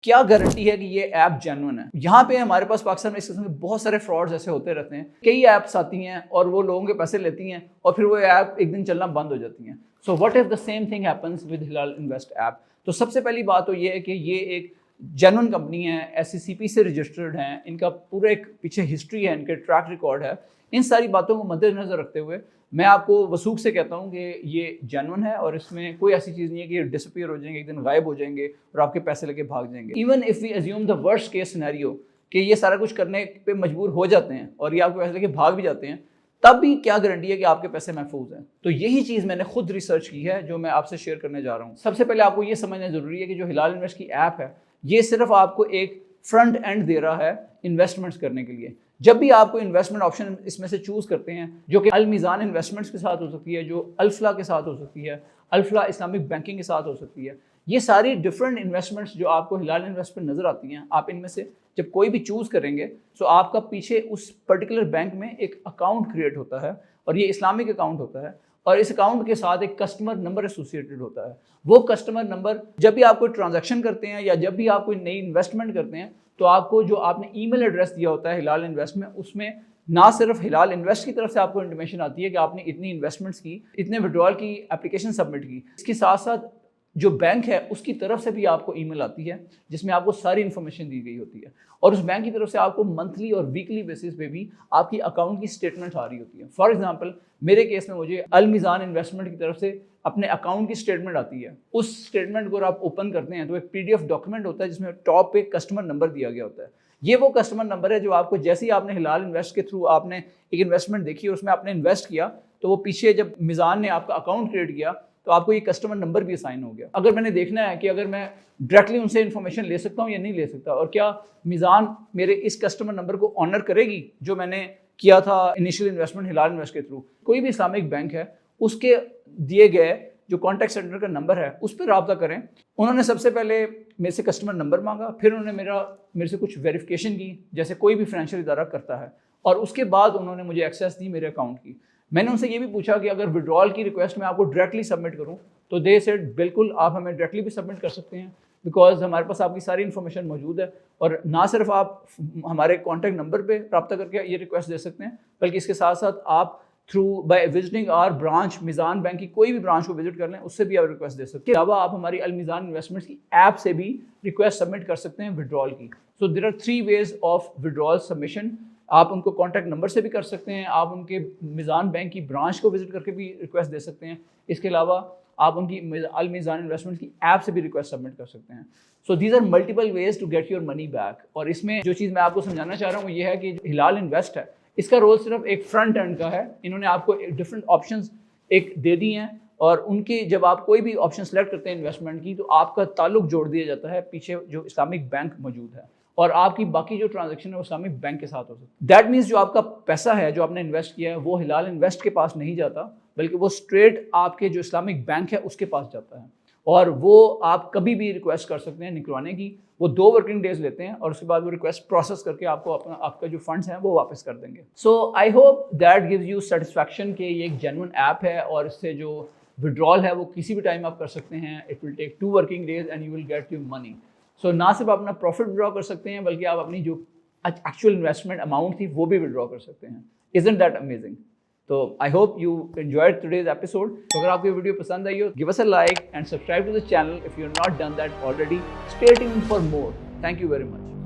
क्या गारंटी है कि ये ऐप जेन्युइन है? यहाँ पे हमारे पास पाकिस्तान में इस किस्म के बहुत सारे फ्रॉड्स ऐसे होते रहते हैं। कई ऐप्स आती हैं और वो लोगों के पैसे लेती हैं और फिर वो ऐप एक दिन चलना बंद हो जाती हैं। So what if the same thing happens with Hilal invest app? तो सबसे पहली बात तो ये है कि ये एक जेन्युइन कंपनी है, SCCP से रजिस्टर्ड हैं, इनका पूरा एक पीछे हिस्ट्री है, इनके ट्रैक रिकॉर्ड है। इन सारी बातों को मद्देनजर रखते हुए मैं आपको वसूख से कहता हूँ कि ये जेन्युइन है और इसमें कोई ऐसी चीज़ नहीं है कि ये डिसअपीयर हो जाएंगे, एक दिन गायब हो जाएंगे और आपके पैसे लेके भाग जाएंगे। Even if we assume the worst case scenario कि ये सारा कुछ करने पे मजबूर हो जाते हैं और ये आपके पैसे लेके भाग भी जाते हैं, तब भी क्या गारंटी है कि आपके पैसे महफूज हैं? तो यही चीज़ मैंने खुद रिसर्च की है जो मैं आपसे शेयर करने जा रहा हूँ। सबसे पहले आपको ये समझना ज़रूरी है कि जो हिलाल इन्वेस्ट की ऐप है ये सिर्फ आपको एक फ्रंट एंड दे रहा है इन्वेस्टमेंट्स करने के लिए। जब भी आपको इन्वेस्टमेंट ऑप्शन इसमें से चूज़ करते हैं, जो कि अल मीज़ान इन्वेस्टमेंट्स के साथ हो सकती है, जो अल्फला के साथ हो सकती है, अल्फला इस्लामिक बैंकिंग के साथ हो सकती है, ये सारी डिफरेंट इन्वेस्टमेंट्स जो आपको हिलाल इन्वेस्ट पर नज़र आती हैं, आप इनमें से जब कोई भी चूज़ करेंगे तो आपका पीछे उस पर्टिकुलर बैंक में एक अकाउंट क्रिएट होता है और ये इस्लामिक अकाउंट होता है और इस अकाउंट के साथ एक कस्टमर नंबर एसोसिएटेड होता है। वो कस्टमर नंबर जब भी आप कोई ट्रांजैक्शन करते हैं या जब भी आप कोई नई इन्वेस्टमेंट करते हैं तो आपको जो आपने ईमेल एड्रेस दिया होता है हिलाल इन्वेस्ट में, उसमें ना सिर्फ हिलाल इन्वेस्ट की तरफ से आपको इंटीमेशन आती है कि आपने इतनी इन्वेस्टमेंट्स की, इतने विड्रॉल की एप्लीकेशन सबमिट की, इसके साथ साथ जो बैंक है उसकी तरफ से भी आपको ईमेल आती है जिसमें आपको सारी इन्फॉर्मेशन दी गई होती है और उस बैंक की तरफ से आपको मंथली और वीकली बेसिस पे भी आपकी अकाउंट की स्टेटमेंट आ रही होती है। फॉर एग्जांपल मेरे केस में मुझे अल मीज़ान इन्वेस्टमेंट की तरफ से अपने अकाउंट की स्टेटमेंट आती है। उस स्टेटमेंट को अगर आप ओपन करते हैं तो एक PDF डॉक्यूमेंट होता है जिसमें टॉप पे कस्टमर नंबर दिया गया होता है। ये वो कस्टमर नंबर है जो आपको जैसे ही आपने हिलाल इन्वेस्ट के थ्रू आपने एक इन्वेस्टमेंट देखी और उसमें आपने इन्वेस्ट किया तो वो पीछे जब मीज़ान ने आपका अकाउंट क्रिएट किया तो आपको ये कस्टमर नंबर भी असाइन हो गया। अगर मैंने देखना है कि अगर मैं डायरेक्टली उनसे इन्फॉर्मेशन ले सकता हूँ या नहीं ले सकता और क्या मीज़ान मेरे इस कस्टमर नंबर को ऑनर करेगी जो मैंने किया था इनिशियल इन्वेस्टमेंट हिलाल इन्वेस्ट के थ्रू, कोई भी इस्लामिक बैंक है उसके दिए गए जो कॉन्टैक्ट सेंटर का नंबर है उस पर रब्ता करें। उन्होंने सबसे पहले मेरे से कस्टमर नंबर मांगा, फिर उन्होंने मेरे से कुछ वेरिफिकेशन की जैसे कोई भी फाइनेंशियल इदारा करता है और उसके बाद उन्होंने मुझे एक्सेस दी मेरे अकाउंट की। मैंने उनसे ये भी पूछा कि अगर विड्रॉल की रिक्वेस्ट मैं आपको डायरेक्टली सबमिट करूं तो दे सेड बिल्कुल आप हमें डायरेक्टली भी सबमिट कर सकते हैं बिकॉज हमारे पास आपकी सारी इन्फॉर्मेशन मौजूद है और ना सिर्फ आप हमारे कॉन्टैक्ट नंबर पे रब्ता करके ये रिक्वेस्ट दे सकते हैं बल्कि इसके साथ साथ आप through by visiting our branch Meezan bank की कोई भी ब्रांच को विजिट कर लें उससे भी आप रिक्वेस्ट दे सकते हैं। अलावा आप हमारी अल मीज़ान इन्वेस्टमेंट्स की ऐप से भी रिक्वेस्ट सबमिट कर सकते हैं विड्रॉल की। So there are 3 ways of withdrawal submission. आप उनको कॉन्टैक्ट नंबर से भी कर सकते हैं, आप उनके मीज़ान बैंक की ब्रांच को विजिट करके भी रिक्वेस्ट दे सकते हैं, इसके अलावा आप उनकी अल मीज़ान इन्वेस्टमेंट की ऐप से भी रिक्वेस्ट सबमिट कर सकते हैं। So these are multiple ways to get your money back. और इसमें जो चीज़ मैं आपको समझाना चाह रहा हूँ वो ये है कि हिलाल इन्वेस्ट है, इसका रोल सिर्फ एक फ्रंट एंड का है। इन्होंने आपको डिफरेंट ऑप्शंस एक दे दी हैं और उनके जब आप कोई भी ऑप्शन सेलेक्ट करते हैं इन्वेस्टमेंट की तो आपका ताल्लुक जोड़ दिया जाता है पीछे जो इस्लामिक बैंक मौजूद है और आपकी बाकी जो ट्रांजैक्शन है वो इस्लामिक बैंक के साथ हो सकती है। दैट मीन्स जो आपका पैसा है जो आपने इन्वेस्ट किया है वो हिलाल इन्वेस्ट के पास नहीं जाता बल्कि वो स्ट्रेट आपके जो इस्लामिक बैंक है उसके पास जाता है और वो आप कभी भी रिक्वेस्ट कर सकते हैं निकलवाने की। वो 2 वर्किंग डेज लेते हैं और उसके बाद वो रिक्वेस्ट प्रोसेस करके आपको आपका जो फंड्स हैं वो वापस कर देंगे। So I hope that gives you satisfaction कि ये एक जेन्युइन ऐप है और इससे जो विड्रॉल है वो किसी भी टाइम आप कर सकते हैं। It will take 2 working days and you will get your money. So ना सिर्फ अपना प्रॉफिट विड्रॉ कर सकते हैं बल्कि आप अपनी जो एक्चुअल इन्वेस्टमेंट अमाउंट थी वो भी विड्रॉ कर सकते हैं। Isn't that amazing? तो I hope you enjoyed today's episode. तो अगर आपको ये वीडियो पसंद आई हो give us a like and subscribe to the channel if you have not done that already. Stay tuned for more. Thank you very much.